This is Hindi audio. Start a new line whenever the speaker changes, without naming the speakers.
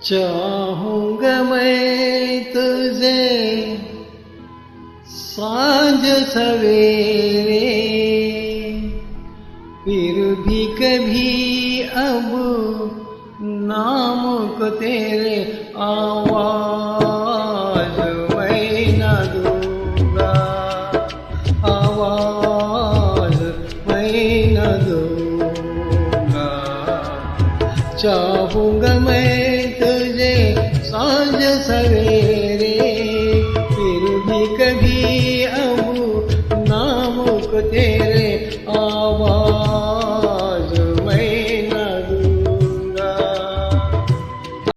चाहूंगा मैं तुझे सांझ सवेरे, फिर भी कभी अब नाम को तेरे आवाज मैं न दूंगा, आवाज मैं न दूंगा। चाहूंगा मैं तुझे सांझ सवेरे,